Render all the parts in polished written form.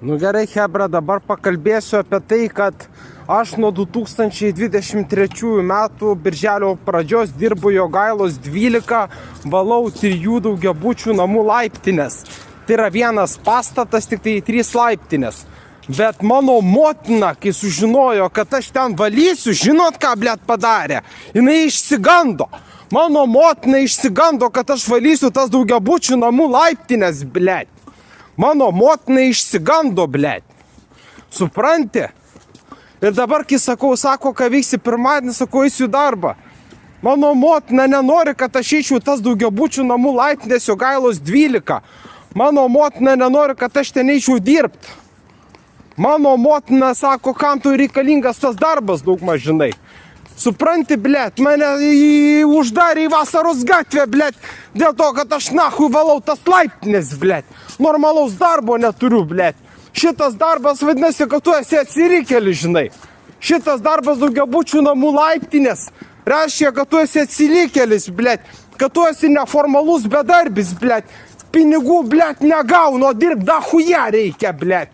Nu gerai, Hebra, dabar pakalbėsiu apie tai, kad aš nuo 2023 metų birželio pradžios dirbu Jogailos 12, valau 3 daugiabučių namų laiptinės. Tai yra vienas pastatas, tik tai 3 laiptinės. Bet mano motina, kai sužinojo, kad aš ten valysiu, žinot ką, blėt, padarė? Jinai išsigando. Mano motina išsigando, kad aš valysiu tas daugiabučių namų laiptinės, blėt. Mano motina išsigando, blėt. Supranti? Ir dabar, kai sako, ką veiksi pirmadienį, sakau, eisiu į darbą. Mano motina nenori, kad aš eičiau tas daugiabučių namų laiptinės Jogailos 12. Mano motina nenori, kad aš ten eičiau dirbti. Mano motina sako, kam tu reikalingas tas darbas, daug mažinai. Supranti, blėt, mane uždarė į Vasaros gatvę, blėt, dėl to, kad aš nahui valau tas laiptinės, blėt. Normalaus darbo neturiu, blėt. Šitas darbas vadinasi, kad tu esi atsirikėlis, žinai. Šitas darbas daugiabučių namų laiptinės reiškia, kad tu esi atsilikėlis, blėt. Kad tu esi neformalus bedarbis, blėt. Pinigų, blėt, negaunu, o dirb dahuja reikia, blėt.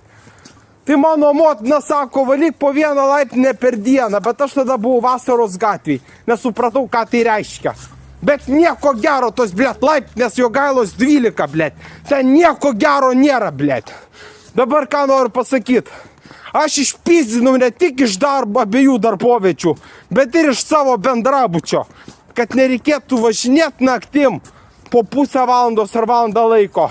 Tai mano motina sako, valyk po 1 laiptinę per dieną, bet aš tada buvau Vasaros gatvėj. Nesupratau, ką tai reiškia. Bet nieko gero tos, blėt, laiptinės Jogailos 12, blėt. Ten nieko gero nėra, blėt. Dabar ką noriu pasakyti. Aš išpyzdinau ne tik iš darbo abiejų darboviečių, bet ir iš savo bendrabučio. Kad nereikėtų važinėti naktim po pusę valandos ar valandą laiko.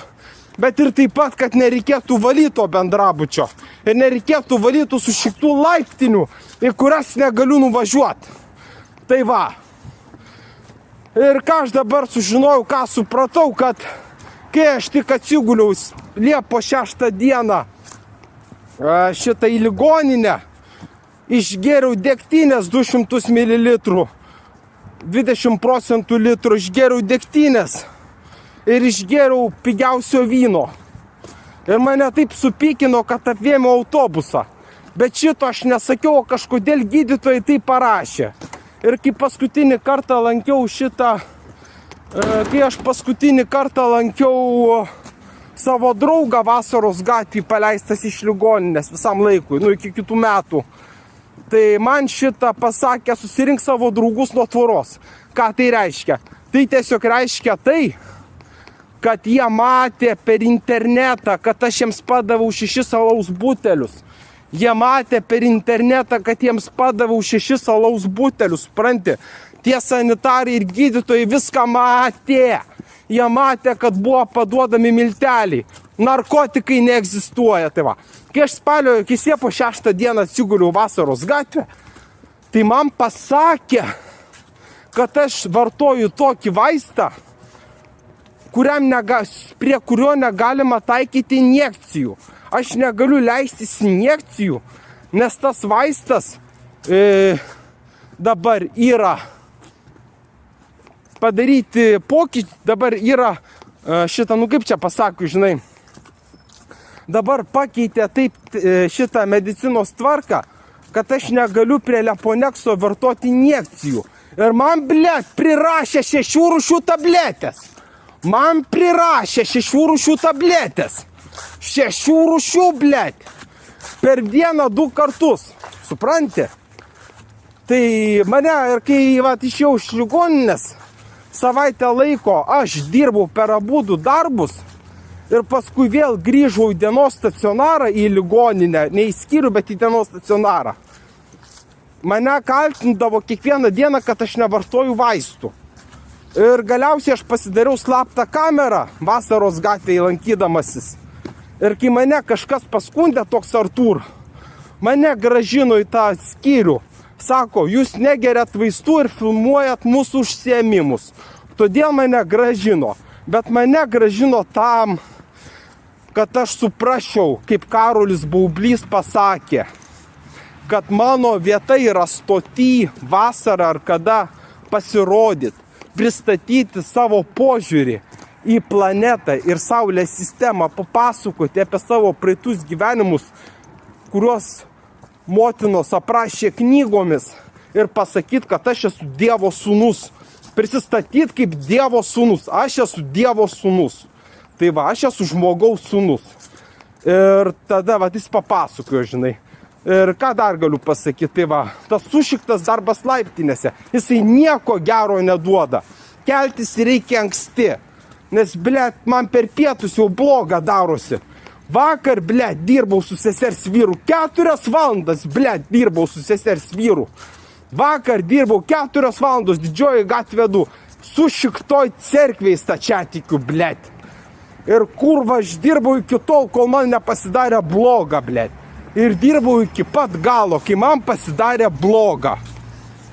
Bet ir taip pat, kad nereikėtų valyto bendrabučio. Ir nereikėtų valytų sušiktų laiptinių, į kurias negaliu nuvažiuoti. Tai va. Ir ką aš dabar sužinojau, ką supratau, kad kai aš tik atsiguliau Liepos 6 dieną šitą į ligoninę, išgėriau degtinės 200 ml, 20% litrų išgėriau degtinės. Ir išgėriau pigiausio vyno. Ir mane taip supykino, kad apvėmiau autobusą. Bet šito aš nesakiau, o kažkodėl gydytojai tai parašė. Ir kai paskutinį kartą lankiau savo draugą Vasaros gatvį paleistas iš ligoninės visam laikui, iki kitų metų. Tai man šitą pasakė, susirink savo draugus nuo tvoros. Ką tai reiškia? Tai tiesiog reiškia tai, kad jie matė per internetą, kad aš jiems padaviau 6 alaus butelius. Jie matė per internetą, kad jiems padaviau 6 alaus butelius, supranti? Tie sanitarai ir gydytojai viską matė. Jie matė, kad buvo paduodami milteliai. Narkotikai neegzistuoja, tai va. Kai aš Liepos 6 dieną atsiguliau Vasaros gatvę, tai man pasakė, kad aš vartoju tokį vaistą, prie kurio negalima taikyti injekcijų. Aš negaliu leistis injekcijų, nes tas vaistas dabar yra padaryti pokytį, dabar yra kaip čia pasakiau, žinai, dabar pakeitė taip šitą medicinos tvarką, kad aš negaliu prie Leponekso vartoti injekcijų. Ir man, blėt, prirašė 6 rūšių tabletės. Man prirašė 6 rūšių tabletės. 6 rūšių, blėt. Per dieną 2 kartus. Supranti? Tai mane ir kai išėjau iš ligoninės, savaitę laiko aš dirbau per abudu darbus ir paskui vėl grįžau į dienos stacionarą, į ligoninę. Ne į skyrių, bet į dienos stacionarą. Mane kaltindavo kiekvieną dieną, kad aš nevartoju vaistų. Ir galiausiai aš pasidariau slaptą kamerą Vasaros gatvėje lankydamasis. Ir kai mane kažkas paskundė, toks Artūr, mane grąžino į tą skyrių. Sako, jūs negeriat vaistų ir filmuojat mūsų užsiėmimus. Todėl mane grąžino. Bet mane grąžino tam, kad aš suprasčiau, kaip Karolis Baublys pasakė, kad mano vieta yra stoty vasarą ar kada pasirodyt. Pristatyti savo požiūrį į planetą ir Saulės sistemą, papasakoti apie savo praeitus gyvenimus, kuriuos motinos aprašė knygomis ir pasakyti, kad aš esu Dievo sūnus. Prisistatyti kaip Dievo sūnus. Aš esu Dievo sūnus. Tai va, aš esu žmogaus sūnus. Ir tada, va, jis papasakojo, žinai. Ir ką dar galiu pasakyti, tai va, tas sušiktas darbas laiptinėse, jisai nieko gero neduoda. Keltis reikia anksti, nes, blėt, man per pietus jau bloga darosi. Vakar, blėt, dirbau su sesers vyru, 4 valandas, blėt, dirbau su sesers vyru. Vakar dirbau 4 valandos Didžioji gatvė 2, sušiktoj cerkviai stačiatikių, blėt. Ir kurva, aš dirbau iki tol, kol man nepasidarė bloga, blėt. Ir dirbau iki pat galo, kai man pasidarė bloga.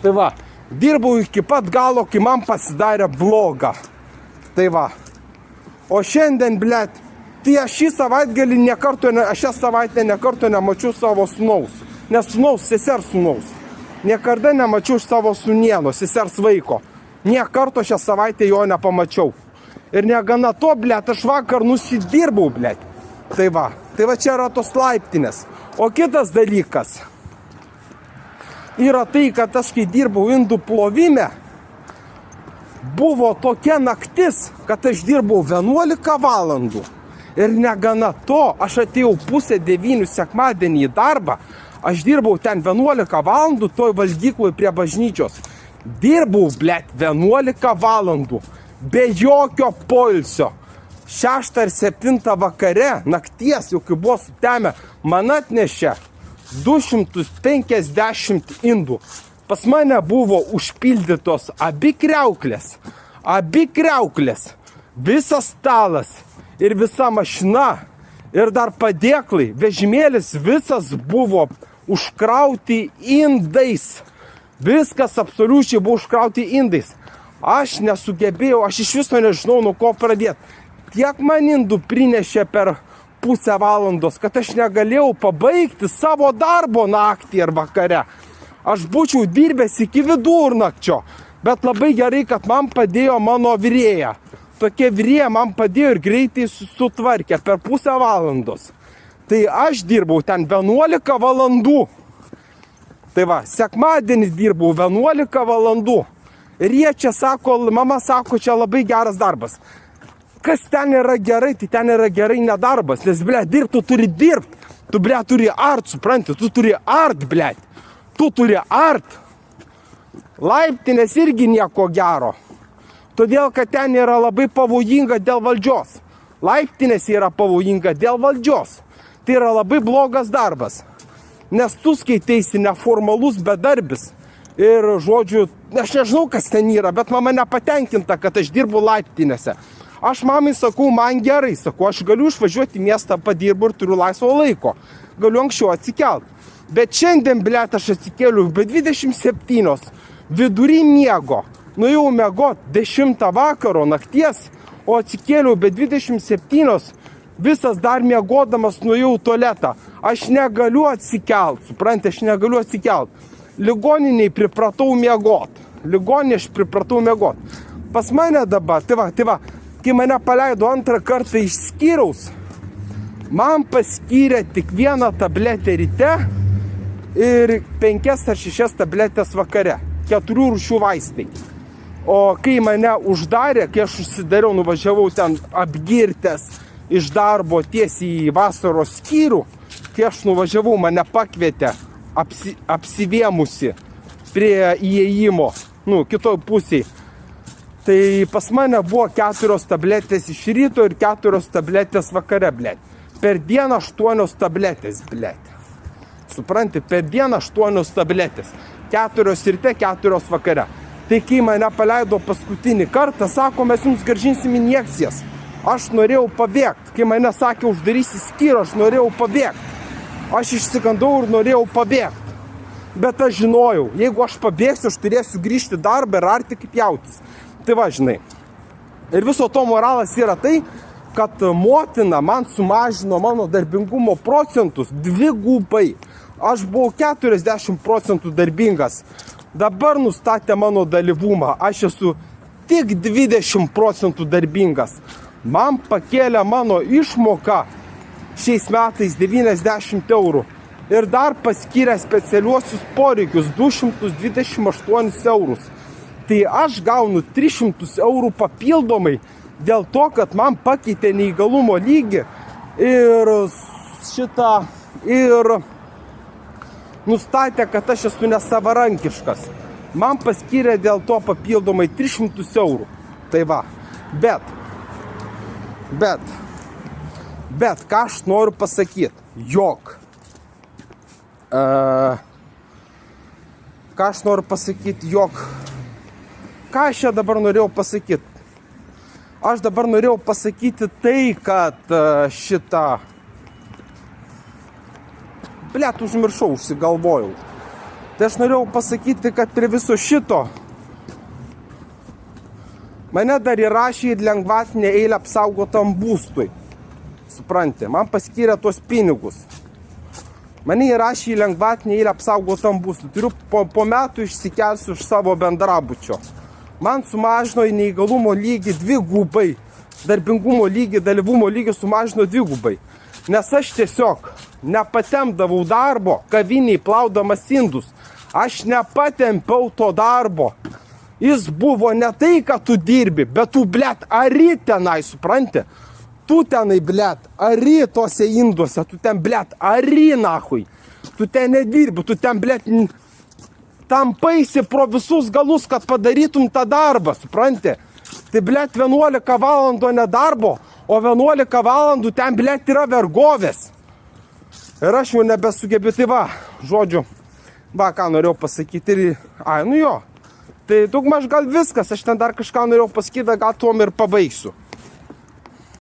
Tai va, dirbau iki pat galo, kai man pasidarė bloga. Tai va. O šiandien, blėt, tai aš šią savaitę nekarto nemačiau savo sūnaus. Nes sūnaus, sesers sūnaus. Niekada nemačiau savo sūnieno, sesers vaiko. Niekarto šią savaitę jo nepamačiau. Ir negana to, blėt, aš vakar nusidirbau, blėt. Tai va čia yra tos laiptinės. O kitas dalykas yra tai, kad aš kai dirbau indų plovime, buvo tokia naktis, kad aš dirbau 11 valandų. Ir negana to, aš atėjau 8:30 sekmadienį į darbą, aš dirbau ten 11 valandų toj valgykloj prie bažnyčios. Dirbau, blėt, 11 valandų. Be jokio poilsio. 6 ar 7 vakare, nakties, jau kai buvo sutemę, man atnešė 250 indų. Pas mane buvo užpildytos abi kriauklės, visas stalas ir visa mašina ir dar padėklai, vežimėlis visas buvo užkrauti indais. Viskas absoliučiai buvo užkrauti indais. Aš nesugebėjau, aš iš viso nežinau, nuo ko pradėti. Tiek man indų prinešė per pusę valandos, kad aš negalėjau pabaigti savo darbo naktį ar vakare. Aš būčiau dirbęs iki vidurnakčio, bet labai gerai, kad man padėjo mano virėja. Tokia virėja man padėjo ir greitai sutvarkė per pusę valandos. Tai aš dirbau ten 11 valandų. Tai va, sekmadienį dirbau 11 valandų. Ir jie čia sako, mama sako, čia labai geras darbas. Kas ten yra gerai, tai ten yra gerai nedarbas. Nes, blėt, dirbti tu turi dirbti. Tu, blėt, turi art, supranti, tu turi art, blėt. Tu turi art. Laiptinės irgi nieko gero. Todėl, kad ten yra labai pavojinga dėl valdžios. Laiptinės yra pavojinga dėl valdžios. Tai yra labai blogas darbas. Nes tu skaiteisi neformalus bedarbis. Ir, žodžiu, aš nežinau, kas ten yra, bet mama nepatenkinta, kad aš dirbu laiptinėse. Aš mamai sakau, man gerai, sakau, aš galiu išvažiuoti į miestą, padirbu ir turiu laisvo laiko. Galiu anksčiau atsikelt. Bet šiandien, blėt, aš atsikėliau be 27, vidury miego. Nuėjau miegot 10 vakaro nakties, o atsikėliau be 27, visas dar miegodamas nuėjau į tualetą. Aš negaliu atsikelt, suprantate, aš negaliu atsikelt. Ligoniniai pripratau miegot. Pas mane dabar, tai va, kai mane paleido antrą kartą iš skyriaus, man paskyrė tik 1 tabletę ryte ir 5 ar 6 tabletės vakare. 4 rūšių vaistai. O kai mane uždarė, kai aš užsidariau, nuvažiavau ten apgirtęs iš darbo tiesiai į vasaros skyrių, kai aš nuvažiavau, mane pakvietė apsivėmusi prie įėjimo, kitoj pusėj. Tai pas mane buvo 4 tabletės iš ryto ir 4 tabletės vakare, blėt. Per dieną 8 tabletės, blėt. Supranti, per dieną 8 tabletės. 4 ryte, 4 vakare. Tai kai mane paleido paskutinį kartą, sako, mes jums grąžinsim injekcijas. Aš norėjau pabėgti. Kai mane sakė, uždarysi skyrių, aš norėjau pabėgti. Aš išsigandau ir norėjau pabėgti. Bet aš žinojau, jeigu aš pabėgsiu, aš turėsiu grįžti darbą ir arti kaip jautis. Tai va, žinai. Ir viso to moralas yra tai, kad motina man sumažino mano darbingumo procentus 2. Aš buvau 40% darbingas. Dabar nustatė mano dalyvumą. Aš esu tik 20% darbingas. Man pakėlė mano išmoką šiais metais 90 eurų. Ir dar paskyrė specialiuosius poreikius 228 eurus. Tai aš gaunu 300 eurų papildomai dėl to, kad man pakeitė neįgalumo lygį ir šitą ir nustatė, kad aš esu nesavarankiškas. Man paskyrė dėl to papildomai 300 eurų. Tai va, bet, ką aš noriu pasakyti, jog, ką aš čia dabar norėjau pasakyti? Aš dabar norėjau pasakyti tai, kad šitą, užmiršau, užsigalvojau. Tai aš norėjau pasakyti, kad prie viso šito mane dar įrašė į lengvatinę eilę apsaugotam būstui. Supranti, man paskyrė tuos pinigus. Mane įrašė į lengvatinę eilę apsaugotam būstui. Turiu po metų išsikelsiu iš savo bendrabučio. Man sumažino į neįgalumo lygį 2 gubai. Darbingumo lygį, dalyvumo lygį sumažino 2 gubai. Nes aš tiesiog nepatemdavau darbo kaviniai plaudamas indus. Aš nepatempiau to darbo. Jis buvo ne tai, kad tu dirbi, bet tu, ari tenai, supranti? Tu tenai, ari tose induose, tu ten, ari nahui. Tu ten nedirbi, tu ten, tampaisi pro visus galus, kad padarytum tą darbą, supranti? Tai, 11 valandų nedarbo, o 11 valandų ten, yra vergovės. Ir aš jau nebesugebiu, tai va, žodžiu, va, ką norėjau pasakyti ir, nu jo, tai daugmaž gal viskas, aš ten dar kažką norėjau pasakyti, gal tuom ir pabaigsiu.